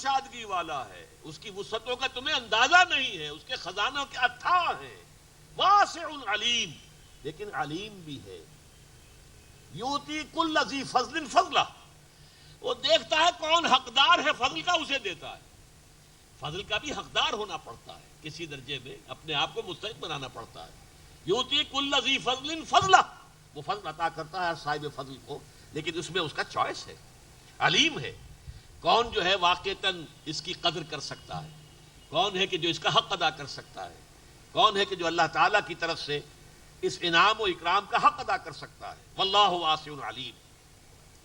کشادگی والا ہے، اس کی وسعتوں کا تمہیں اندازہ نہیں ہے، اس کے خزانوں کے اتھاہ ہیں، واسع علیم، لیکن علیم بھی ہے، یؤتی کل ذی فضل فضلہ، وہ دیکھتا ہے کون حقدار ہے فضل کا، اسے دیتا ہے۔ فضل کا بھی حقدار ہونا پڑتا ہے، کسی درجے میں اپنے آپ کو مستحق بنانا پڑتا ہے۔ یؤتی کل ذی فضل فضلہ، وہ فضل عطا کرتا ہے صاحب فضل کو، لیکن اس میں اس کا چوائس ہے۔ علیم ہے، کون جو ہے واقعتاً اس کی قدر کر سکتا ہے، کون ہے کہ جو اس کا حق ادا کر سکتا ہے، کون ہے کہ جو اللہ تعالیٰ کی طرف سے اس انعام و اکرام کا حق ادا کر سکتا ہے۔ واللہ واسع علیم۔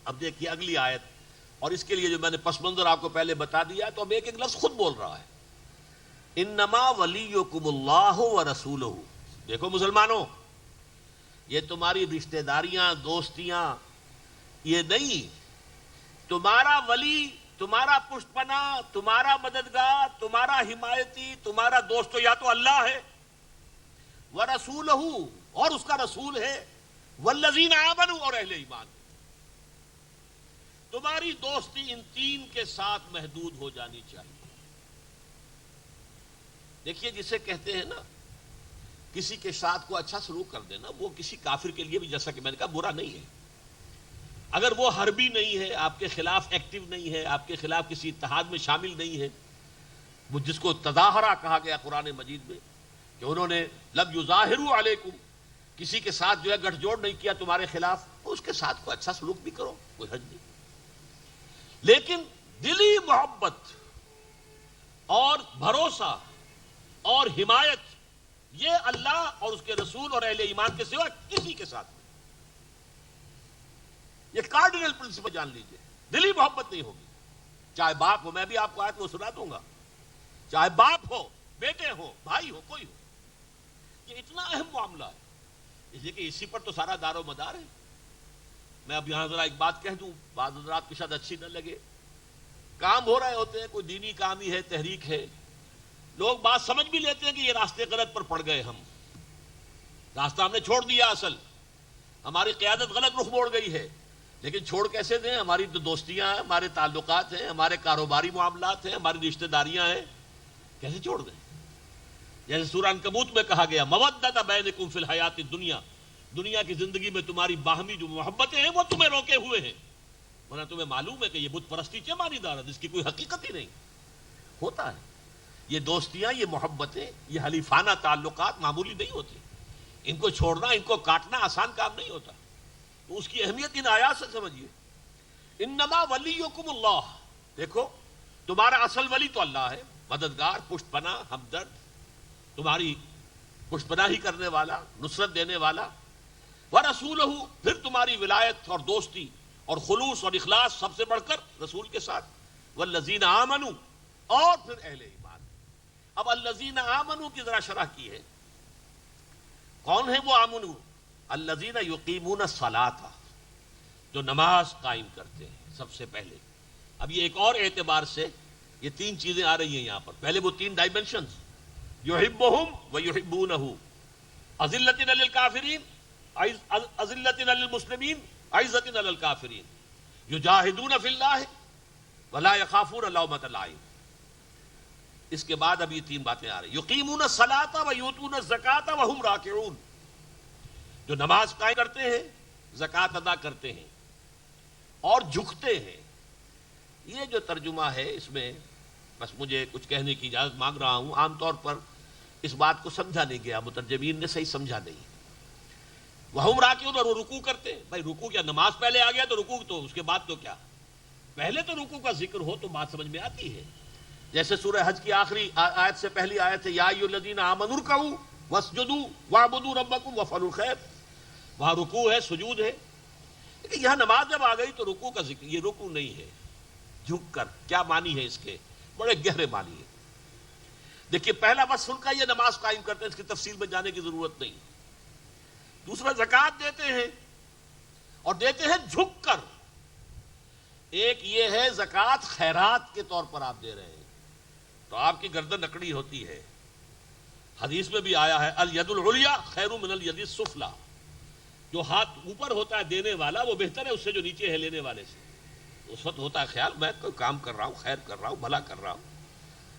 اب دیکھیے اگلی آیت، اور اس کے لیے جو میں نے پس منظر آپ کو پہلے بتا دیا، تو اب ایک ایک لفظ خود بول رہا ہے۔ انما ولیکم اللہ ورسولہ، دیکھو مسلمانوں، یہ تمہاری رشتہ داریاں، دوستیاں، یہ نہیں، تمہارا ولی، تمہارا پشت پناہ، تمہارا مددگار، تمہارا حمایتی، تمہارا دوست تو یا تو اللہ ہے، ورسولہ، اور اس کا رسول ہے، والذین آمنوا، اور اہل ایمان۔ تمہاری دوستی ان تین کے ساتھ محدود ہو جانی چاہیے۔ دیکھیے جسے کہتے ہیں نا کسی کے ساتھ کو اچھا سلوک کر دینا، وہ کسی کافر کے لیے بھی جیسا کہ میں نے کہا برا نہیں ہے، اگر وہ حربی نہیں ہے، آپ کے خلاف ایکٹیو نہیں ہے، آپ کے خلاف کسی اتحاد میں شامل نہیں ہے، وہ جس کو تظاہرہ کہا گیا قرآن مجید میں کہ انہوں نے لم یظاہروا علیکم، کسی کے ساتھ جو ہے گٹھ جوڑ نہیں کیا تمہارے خلاف، اس کے ساتھ کو اچھا سلوک بھی کرو، کوئی حرج نہیں، لیکن دلی محبت اور بھروسہ اور حمایت یہ اللہ اور اس کے رسول اور اہل ایمان کے سوا کسی کے ساتھ نہیں۔ یہ کارڈینل پرنسپل جان لیجئے، دلی محبت نہیں ہوگی، چاہے باپ ہو، میں بھی آپ کو آیت وہ سنا دوں گا، چاہے باپ ہو، بیٹے ہو، بھائی ہو، کوئی ہو، یہ اتنا اہم معاملہ ہے، اس لیے کہ اسی پر تو سارا دار و مدار ہے۔ میں اب یہاں ذرا ایک بات کہہ دوں، بعض حضرات کو شاید اچھی نہ لگے، کام ہو رہے ہوتے ہیں، کوئی دینی کام ہی ہے، تحریک ہے، لوگ بات سمجھ بھی لیتے ہیں کہ یہ راستے غلط پر پڑ گئے، ہم راستہ ہم نے چھوڑ دیا، اصل ہماری قیادت غلط رخ موڑ گئی ہے، لیکن چھوڑ کیسے دیں؟ ہماری تو دوستیاں ہیں، ہمارے تعلقات ہیں، ہمارے کاروباری معاملات ہیں، ہماری رشتہ داریاں ہیں، کیسے چھوڑ دیں؟ جیسے سورہ عنکبوت میں کہا گیا مودۃ بینکم فی الحیات الدنیا، دنیا کی زندگی میں تمہاری باہمی جو محبتیں ہیں وہ تمہیں روکے ہوئے ہیں، ورنہ تمہیں معلوم ہے کہ یہ بت پرستی کیا مانی دارت، اس کی کوئی حقیقت ہی نہیں ہوتا ہے۔ یہ دوستیاں، یہ محبتیں، یہ حلیفانہ تعلقات معمولی نہیں ہوتے، ان کو چھوڑنا، ان کو کاٹنا آسان کام نہیں ہوتا، تو اس کی اہمیت ان آیات سے سمجھیے۔ انما ولیکم اللہ، دیکھو تمہارا اصل ولی تو اللہ ہے، مددگار، پشت پناہ، ہمدرد، تمہاری پشت پناہی کرنے والا، نصرت دینے والا، ورسولہ، پھر تمہاری ولایت اور دوستی اور خلوص اور اخلاص سب سے بڑھ کر رسول کے ساتھ، والذین آمنوا، اور پھر اہل ایمان۔ اب الذین آمنوا کی ذرا شرح کی ہے، کون ہے وہ آمنوا؟ الذین یقیمون الصلاۃ، جو نماز قائم کرتے ہیں سب سے پہلے۔ اب یہ ایک اور اعتبار سے یہ تین چیزیں آ رہی ہیں یہاں پر، پہلے وہ تین ڈائمنشنز، یحبہم ویحبونہ، اذلۃ علی الکافرین، اذلۃ علی المسلمین، عزۃ علی الکافرین، یجاہدون فی اللہ ولا یخافون لومۃ لائم۔ اس کے بعد اب یہ تین باتیں آ رہی، یقیمون الصلاۃ ویؤتون الزکاۃ وہم راکعون، جو نماز قائم کرتے ہیں، زکوٰۃ ادا کرتے ہیں اور جھکتے ہیں۔ یہ جو ترجمہ ہے اس میں بس مجھے کچھ کہنے کی اجازت مانگ رہا ہوں، عام طور پر اس بات کو سمجھا نہیں گیا، مترجمین نے صحیح سمجھا نہیں۔ وہم راکعون، اور وہ رکوع کرتے ہیں، بھائی رکوع کیا نماز پہلے آ گیا تو رکوع تو اس کے بعد تو کیا، پہلے تو رکوع کا ذکر ہو تو بات سمجھ میں آتی ہے۔ جیسے سورہ حج کی آخری آیت سے پہلی آیت ہے یا ایھا الذین آمنوا ارکعوا واسجدوا واعبدوا ربکم وافعلوا الخیر، وہاں رکوع ہے، سجود ہے، لیکن یہاں نماز جب آ گئی تو رکوع کا ذکر، یہ رکوع نہیں ہے، جھک کر، کیا معنی ہے اس کے؟ بڑے گہرے معنی ہے۔ دیکھیے پہلا وصف ان کا یہ نماز قائم کرتے ہیں، اس کی تفصیل میں جانے کی ضرورت نہیں۔ دوسرا زکوٰۃ دیتے ہیں، اور دیتے ہیں جھک کر۔ ایک یہ ہے زکوٰۃ خیرات کے طور پر آپ دے رہے ہیں تو آپ کی گردن اکڑی ہوتی ہے، حدیث میں بھی آیا ہے الید العلیٰ خیر من الید السفلیٰ، جو ہاتھ اوپر ہوتا ہے دینے والا وہ بہتر ہے اس سے جو نیچے ہے لینے والے سے۔ اس وقت ہوتا ہے خیال میں کوئی کام کر رہا ہوں، خیر کر رہا ہوں، بھلا کر رہا ہوں،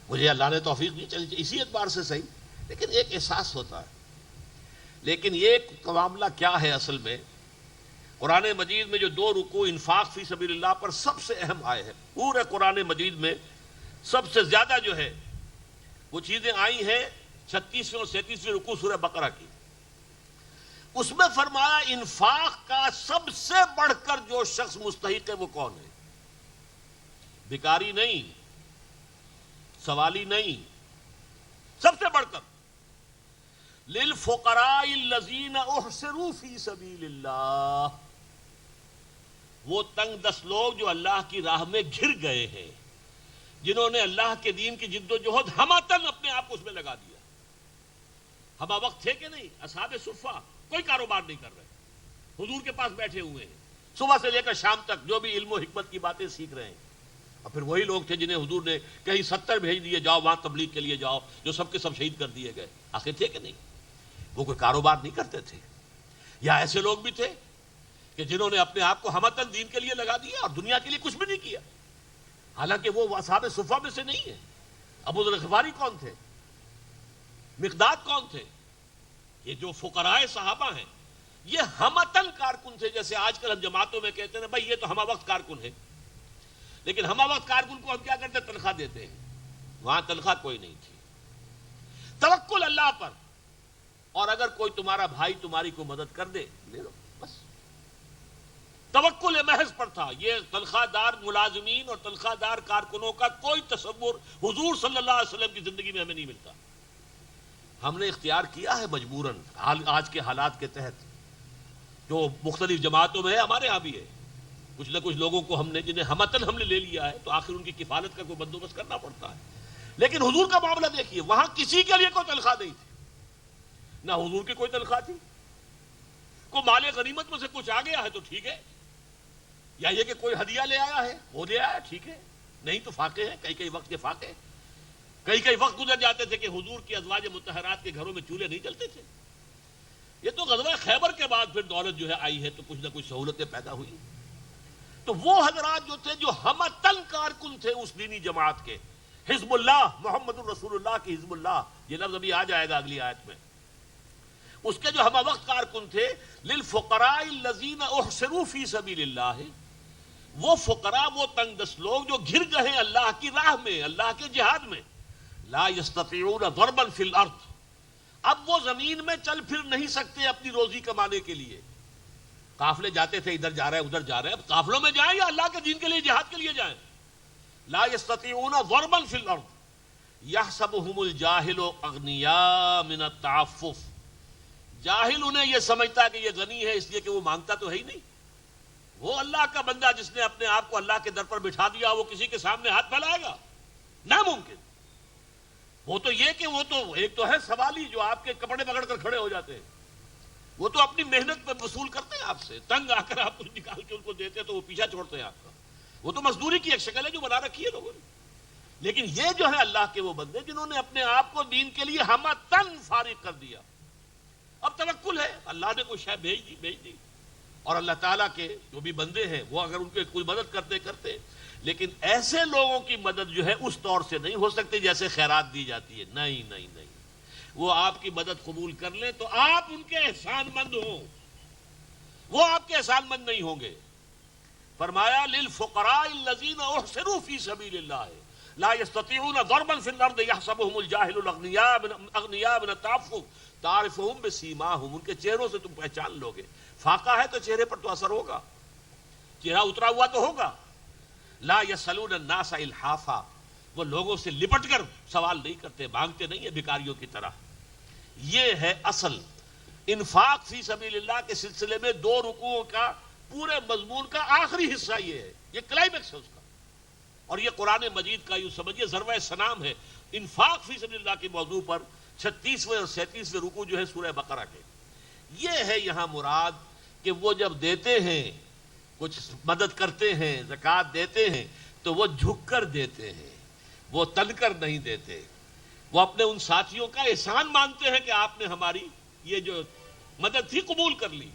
مجھے اللہ نے توفیق دی، چلی اسی اعتبار سے صحیح، لیکن ایک احساس ہوتا ہے۔ لیکن یہ معاملہ کیا ہے اصل میں؟ قرآن مجید میں جو 2 رکوع انفاق فی سبیل اللہ پر سب سے اہم آئے ہیں، پورے قرآن مجید میں سب سے زیادہ جو ہے وہ چیزیں آئی ہیں 36ویں اور 37ویں رکوع سورہ بقرہ کی۔ اس میں فرمایا انفاق کا سب سے بڑھ کر جو شخص مستحق ہے وہ کون ہے؟ بھکاری نہیں، سوالی نہیں، سب سے بڑھ کر للفقراء الذین احصروا فی سبیل اللہ، وہ تنگ دست لوگ جو اللہ کی راہ میں گھر گئے ہیں، جنہوں نے اللہ کے دین کی جد و جہد ہماتن اپنے آپ کو اس میں لگا دیا۔ ہما وقت تھے کہ نہیں؟ اصحاب صفہ کوئی کاروبار نہیں کر رہے، حضور کے پاس بیٹھے ہوئے ہیں، صبح سے لے کر شام تک جو بھی علم و حکمت کی باتیں سیکھ رہے ہیں۔ اور پھر وہی لوگ تھے جنہیں حضور نے کہیں 70 بھیج دیے، جاؤ وہاں تبلیغ کے لیے جاؤ، جو سب کے سب شہید کر دیے گئے۔ آخر تھے کہ نہیں؟ وہ کوئی کاروبار نہیں کرتے تھے۔ یا ایسے لوگ بھی تھے کہ جنہوں نے اپنے آپ کو ہمتن دین کے لیے لگا دیا اور دنیا کے لیے کچھ بھی نہیں کیا، حالانکہ وہ اصحاب صفہ میں سے نہیں ہے۔ ابو ذر غفاری کون تھے؟ مقداد کون تھے؟ یہ جو فقراء صحابہ ہیں یہ ہمتن کارکن تھے، جیسے آج کل ہم جماعتوں میں کہتے ہیں بھائی یہ تو ہمہ وقت کارکن ہے، لیکن ہمہ وقت کارکن کو ہم کیا کرتے ہیں؟ تنخواہ دیتے ہیں۔ وہاں تنخواہ کوئی نہیں تھی، توکل اللہ پر، اور اگر کوئی تمہارا بھائی تمہاری کو مدد کر دے لے لو، بس توکل محض پر تھا۔ یہ تنخواہ دار ملازمین اور تنخواہ دار کارکنوں کا کوئی تصور حضور صلی اللہ علیہ وسلم کی زندگی میں ہمیں نہیں ملتا۔ ہم نے اختیار کیا ہے مجبوراً آج کے حالات کے تحت، جو مختلف جماعتوں میں ہے، ہمارے ہاں بھی ہے، کچھ نہ کچھ لوگوں کو ہم نے جنہیں ہمتن ہم نے لے لیا ہے تو آخر ان کی کفالت کا کوئی بندوبست کرنا پڑتا ہے۔ لیکن حضور کا معاملہ دیکھیے، وہاں کسی کے لیے کوئی تنخواہ نہیں تھی، نہ حضور کی کوئی تنخواہ تھی۔ کوئی مال غنیمت میں سے کچھ آ گیا ہے تو ٹھیک ہے، یا یہ کہ کوئی ہدیہ لے آیا ہے وہ لے آیا ٹھیک ہے، نہیں تو فاقے ہیں، کئی وقت کے فاقے، کئی وقت گزر جاتے تھے کہ حضور کی ازواج مطہرات کے گھروں میں چولہے نہیں جلتے تھے۔ یہ تو غزوہ خیبر کے بعد پھر دولت جو ہے آئی ہے تو کچھ نہ کچھ سہولتیں پیدا ہوئی۔ تو وہ حضرات جو تھے جو ہمتن کارکن تھے اس دینی جماعت کے، حزب اللہ، محمد الرسول اللہ کی حزب اللہ، یہ لفظ ابھی آ جائے گا اگلی آیت میں، اس کے جو ہمہ وقت کارکن تھے، للفقراء الذین احصروا فی سبیل اللہ، وہ فقراء، وہ تنگ دست لوگ جو گھر گئے اللہ کی راہ میں، اللہ کے جہاد میں، لا یستطیعون ضربا فی الارض، اب وہ زمین میں چل پھر نہیں سکتے اپنی روزی کمانے کے لیے۔ قافلے جاتے تھے، ادھر جا رہے ہیں ادھر جا رہے ہیں، اب قافلوں میں جائیں یا اللہ کے دین کے لیے جہاد کے لیے جائیں؟ لا یستطیعون ضربا فی الارض یحسبهم الجاہل اغنیاء من التعفف، جاہل انہیں یہ سمجھتا ہے کہ یہ غنی ہے اس لیے کہ وہ مانگتا تو ہے ہی نہیں۔ وہ اللہ کا بندہ جس نے اپنے آپ کو اللہ کے در پر بٹھا دیا، وہ کسی کے سامنے ہاتھ پھیلائے گا؟ ناممکن۔ وہ تو یہ کہ وہ تو ایک تو ہے سوالی جو آپ کے کپڑے پکڑ کر کھڑے ہو جاتے ہیں، وہ تو اپنی محنت پہ وصول کرتے ہیں آپ سے، تنگ آ کر آپ کچھ نکال کے ان کو دیتے ہیں تو وہ پیچھا چھوڑتے ہیں آپ کا، وہ تو مزدوری کی ایک شکل ہے جو بنا رکھی ہے لوگوں نے۔ لیکن یہ جو ہے اللہ کے وہ بندے جنہوں نے اپنے آپ کو دین کے لیے ہمتن فارغ کر دیا، اب توکل ہے، اللہ نے کوئی شے بھیج دی، اور اللہ تعالیٰ کے جو بھی بندے ہیں وہ اگر ان کے کوئی مدد کرتے، لیکن ایسے لوگوں کی مدد جو ہے اس طور سے نہیں ہو سکتی جیسے خیرات دی جاتی ہے، نہیں، وہ آپ کی مدد قبول کر لیں تو آپ ان کے احسان مند ہوں، وہ آپ کے احسان مند نہیں ہوں گے۔ فرمایا للفقراء الذین احصروا فی سبیل اللہ لا یستطیعون ضربا فی الارض یحسبهم الجاہل اغنیاء من التعفف تعرفهم بسیماہم، ان کے چہروں سے تم پہچان لوگے۔ فاقہ ہے تو چہرے پر تو اثر ہوگا، چہرہ اترا ہوا تو ہوگا۔ لا یسألون الناس الحافا، وہ لوگوں سے لپٹ کر سوال نہیں کرتے، مانگتے نہیں ہیں بھکاریوں کی طرح۔ یہ ہے اصل انفاق فی سبیل اللہ کے سلسلے میں 2 رکوعوں کا پورے مضمون کا آخری حصہ یہ ہے، یہ کلائمیکس ہے اس کا، اور یہ قرآن مجید کا یوں سمجھیے ذروہ سنام ہے انفاق فی سبیل اللہ کے موضوع پر 36ویں اور 37ویں رکوع جو ہے سورہ بقرہ کے۔ یہ ہے یہاں مراد کہ وہ جب دیتے ہیں، کچھ مدد کرتے ہیں، زکوٰۃ دیتے ہیں تو وہ جھک کر دیتے ہیں، وہ تن کر نہیں دیتے، وہ اپنے ان ساتھیوں کا احسان مانتے ہیں کہ آپ نے ہماری یہ جو مدد تھی قبول کر لی،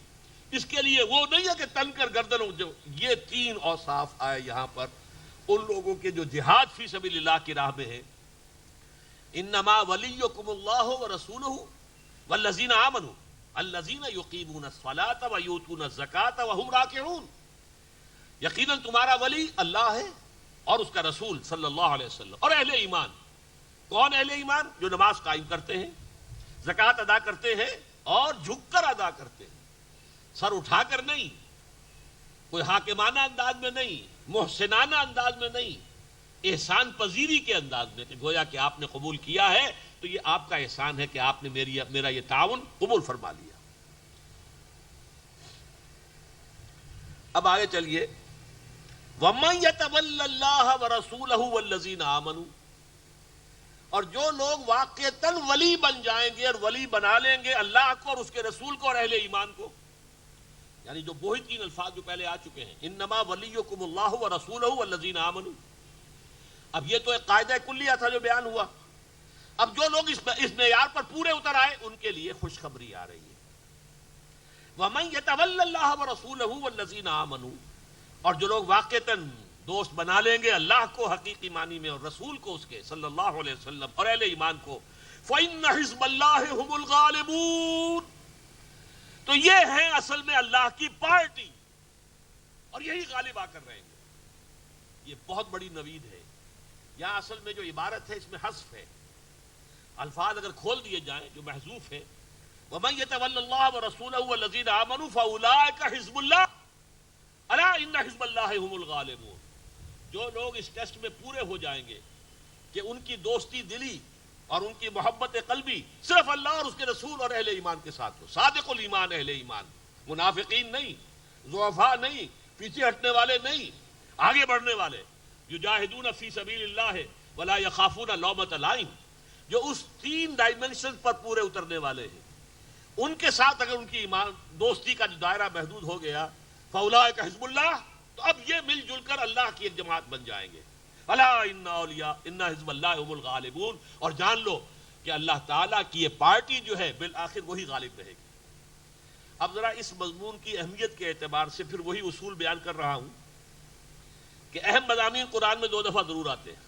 اس کے لیے وہ نہیں ہے کہ تن کر گردنوں جو یہ تین اوصاف آئے یہاں پر ان لوگوں کے جو جہاد فی سبیل اللہ کی راہ میں ہے. انما ولیکم اللہ ورسولہ والذین آمنوا الذین یقیمون الصلاۃ ویؤتون الزکاۃ وہم راکعون. یقیناً تمہارا ولی اللہ ہے اور اس کا رسول صلی اللہ علیہ وسلم اور اہل ایمان. کون اہل ایمان؟ جو نماز قائم کرتے ہیں، زکوٰۃ ادا کرتے ہیں اور جھک کر ادا کرتے ہیں، سر اٹھا کر نہیں، کوئی حاکمانہ انداز میں نہیں، محسنانہ انداز میں نہیں، احسان پذیری کے انداز میں کہ گویا کہ آپ نے قبول کیا ہے تو یہ آپ کا احسان ہے کہ آپ نے میرا یہ تعاون قبول فرما لیا. اب آگے چلیے. وَمَن يَتَوَلَّ اللَّهَ وَرَسُولَهُ وَالَّذِينَ آمَنُوا، اور جو لوگ واقعتاً ولی بن جائیں گے اور ولی بنا لیں گے اللہ کو اور اس کے رسول کو اور اہل ایمان کو، یعنی جو وہی تین الفاظ جو پہلے آ چکے ہیں، انما ولیکم اللہ ورسولہ والذین آمنوا. اب یہ تو ایک قاعدہ کلیہ تھا جو بیان ہوا. اب جو لوگ اس معیار پر پورے اتر آئے ان کے لیے خوشخبری آ رہی ہے. وَمَن يَتَوَلَّ اللَّهَ وَرَسُولَهُ وَالَّذِينَ آمَنُوا، اور جو لوگ واقعتاً دوست بنا لیں گے اللہ کو حقیقی معنی میں اور رسول کو اس کے صلی اللہ علیہ وسلم اور اہل ایمان کو، فَإِنَّ حِزْبَ اللَّهِ هُمُ الْغَالِبُونَ، تو یہ ہیں اصل میں اللہ کی پارٹی اور یہی غالب آ کر رہیں گے. یہ بہت بڑی نوید ہے. یہاں اصل میں جو عبارت ہے اس میں حذف ہے. الفاظ اگر کھول دیے جائیں جو محذوف ہے، وَمَن يَتَوَلَّ اللَّهَ وَرَسُولَهُ وَالَّذِينَ آمَنُوا فَأُولَٰئِكَ حِزْبُ اللَّهِ أَلَا إِنَّ حِزْبَ اللَّهِ هُمُ الْغَالِبُونَ. جو لوگ اس ٹیسٹ میں پورے ہو جائیں گے کہ ان کی دوستی دلی اور ان کی محبت قلبی صرف اللہ اور اس کے رسول اور اہل ایمان کے ساتھ ہو، صادق الایمان اہل ایمان، منافقین نہیں، ضعفاء نہیں، پیچھے ہٹنے والے نہیں، آگے بڑھنے والے، یجاہدون فی سبیل اللہ ولا یخافون لومۃ لائم، جو اس تین ڈائمنشن پر پورے اترنے والے ہیں. ان کے ساتھ اگر ان کی ایمان دوستی کا جو دائرہ محدود ہو گیا، فاولئک حزب اللہ، تو اب یہ مل جل کر اللہ کی ایک جماعت بن جائیں گے. الا ان اولیاء ان حزب اللہ هم الغالبون، اور جان لو کہ اللہ تعالیٰ کی یہ پارٹی جو ہے بالآخر وہی غالب رہے گی. اب ذرا اس مضمون کی اہمیت کے اعتبار سے پھر وہی اصول بیان کر رہا ہوں کہ اہم مضامین قرآن میں 2 دفعہ ضرور آتے ہیں.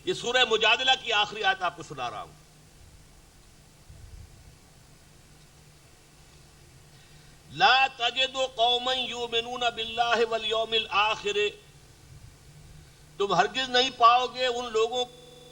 یہ سورہ مجادلہ کی آخری آیت آپ کو سنا رہا ہوں. لا تجد قوما یؤمنون باللہ والیوم الآخر، تم ہرگز نہیں پاؤ گے ان لوگوں